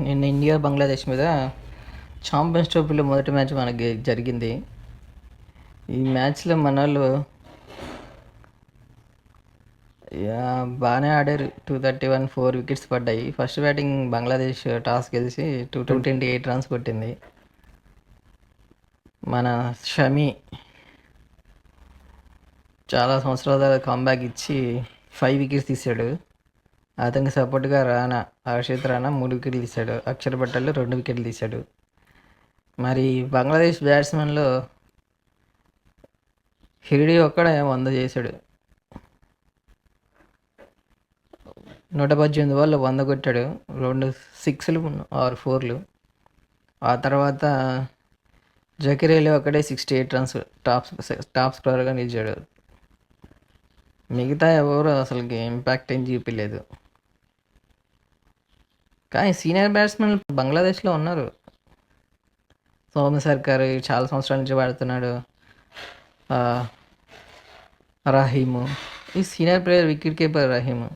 నిన్న ఇండియా బంగ్లాదేశ్ మీద ఛాంపియన్స్ ట్రోఫీలో మొదటి మ్యాచ్ మనకి జరిగింది. ఈ మ్యాచ్లో మనోళ్ళు బాగానే ఆడారు. 231 4 వికెట్స్ పడ్డాయి. ఫస్ట్ బ్యాటింగ్ బంగ్లాదేశ్ టాస్ గెలిచి 228 రన్స్ కొట్టింది. మన షమి చాలా సంవత్సరాల తర్వాత కంబ్యాక్ ఇచ్చి 5 వికెట్స్ తీశాడు. అతనికి సపోర్ట్గా హర్షిత్ రాణా 3 వికెట్లు తీశాడు. అక్షర్ పటేల్ 2 వికెట్లు తీశాడు. మరి బంగ్లాదేశ్ బ్యాట్స్మెన్లో హిరిడి ఒక్కడే 100 చేశాడు. 118 బాల్లో 100 కొట్టాడు. 2 6లు 6 4లు. ఆ తర్వాత జకీర్ ఒక్కడే 68 రన్స్ టాప్ స్కోరర్గా నిలిచాడు. మిగతా ఎవరు అసలుకి ఇంపాక్ట్ ఏం చూపించలేదు. కానీ సీనియర్ బ్యాట్స్మెన్ బంగ్లాదేశ్లో ఉన్నారు. సౌమ్య సర్కార్ చాలా సంవత్సరాల నుంచి ఆడుతున్నాడు. రహీము ఈ సీనియర్ ప్లేయర్, వికెట్ కీపర్ రహీము.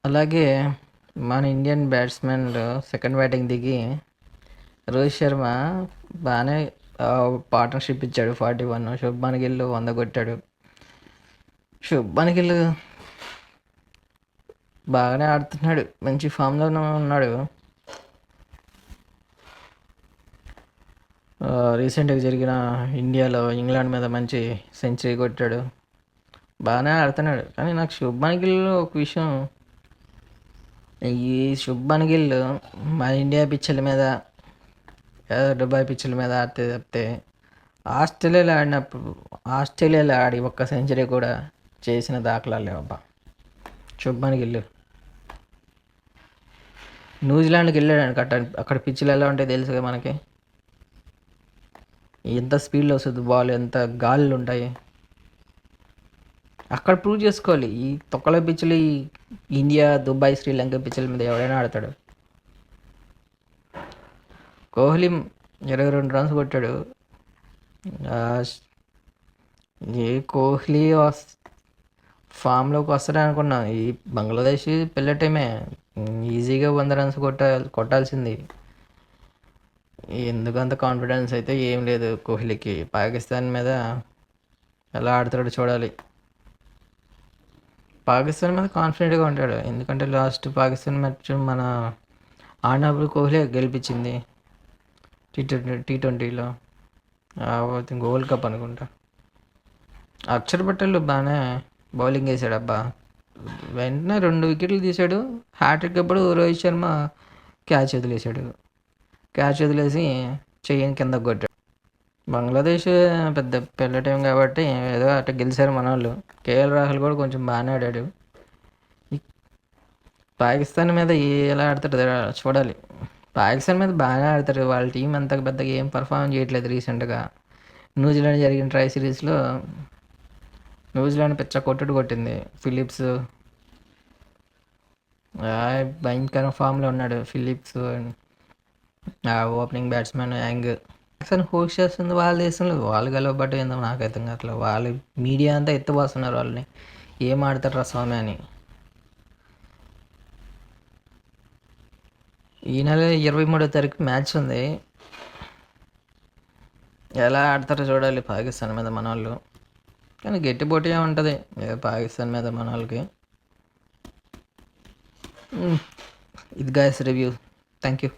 అలాగే మన ఇండియన్ బ్యాట్స్మెన్లు సెకండ్ బ్యాటింగ్ దిగి రోహిత్ శర్మ బాగానే పార్ట్నర్షిప్ ఇచ్చాడు 41. శుభ్మన్ గిల్ 100 కొట్టాడు. శుభ్మన్ గిల్ బాగానే ఆడుతున్నాడు, మంచి ఫామ్లోనే ఉన్నాడు. రీసెంట్గా జరిగిన ఇండియాలో ఇంగ్లాండ్ మీద మంచి సెంచరీ కొట్టాడు. బాగానే ఆడుతున్నాడు. కానీ నాకు శుభ్మన్ గిల్ ఒక విషయం, ఈ శుభ్మన్ గిల్ మన ఇండియా పిచ్చుల మీద దుబాయ్ పిచ్చుల మీద ఆడితే తప్పితే ఆస్ట్రేలియాలో ఆడి ఒక్క సెంచరీ కూడా చేసిన దాఖలాలు లేవబ్బా. శుభ్మన్ గిల్ న్యూజిలాండ్కి వెళ్ళాడు. అక్కడ పిచ్చులు ఎలా ఉంటాయి తెలుసుగా మనకి. ఎంత స్పీడ్లో వస్తుంది బాల్, ఎంత గాలులు ఉంటాయి. అక్కడ ప్రూవ్ చేసుకోవాలి. ఈ తొక్కల పిచ్చులు, ఈ ఇండియా, దుబాయ్, శ్రీలంక పిచ్చుల మీద ఎవడైనా ఆడతాడు. కోహ్లీ 22 రన్స్ కొట్టాడు. కోహ్లీ ఫామ్లోకి వస్తాడే అనుకున్నాం. ఈ బంగ్లాదేశ్ పిల్ల టీమే ఈజీగా 100 రన్స్ కొట్టాల్సింది. ఎందుకంత కాన్ఫిడెన్స్ అయితే ఏం లేదు కోహ్లీకి. పాకిస్తాన్ మీద ఎలా ఆడతాడో చూడాలి. పాకిస్తాన్ మీద కాన్ఫిడెంట్గా ఉంటాడు. ఎందుకంటే లాస్ట్ పాకిస్తాన్ మ్యాచ్ మన ఆడినప్పుడు కోహ్లీ గెలిపించింది T20లో. వరల్డ్ కప్ అనుకుంటా. అక్షర్ పటేల్ బాగానే బౌలింగ్ వేసాడు అబ్బా. వెంటనే 2 వికెట్లు తీశాడు. హ్యాట్రిక్ అప్పుడు రోహిత్ శర్మ క్యాచ్ వదిలేసి చెయ్యని కిందకు కొట్టాడు. బంగ్లాదేశ్ పెద్ద పిల్ల టీం కాబట్టి ఏదో అట్లా గెలిచారు మన వాళ్ళు. కేఎల్ రాహుల్ కూడా కొంచెం బాగానే ఆడాడు. పాకిస్తాన్ మీద ఎలా ఆడతాడు చూడాలి. పాకిస్తాన్ మీద బాగానే ఆడతారు. వాళ్ళ టీం అంత పెద్దగా ఏం పర్ఫార్మ్ చేయట్లేదు. రీసెంట్గా న్యూజిలాండ్ జరిగిన ట్రై సిరీస్లో న్యూజిలాండ్ పిచ్చ కొట్టింది. ఫిలిప్స్ భయంకర ఫామ్లో ఉన్నాడు. Phillips opening batsmen Young host చేస్తుంది వాళ్ళ దేశంలో. వాళ్ళు గెలవబట్టు ఏందో నాకైతే అట్లా వాళ్ళు మీడియా అంతా ఎత్తుపోస్తున్నారు వాళ్ళని. ఏం ఆడతారు రా స్వామి అని. ఈ నెల 23వ తారీఖు మ్యాచ్ ఉంది. ఎలా ఆడతారో చూడాలి పాకిస్తాన్ మీద మన వాళ్ళు. కానీ గట్టి పోటీ ఉంటుంది పాకిస్తాన్ మీద మన వాళ్ళకి. ఇది గాయస్ రివ్యూ. Thank you.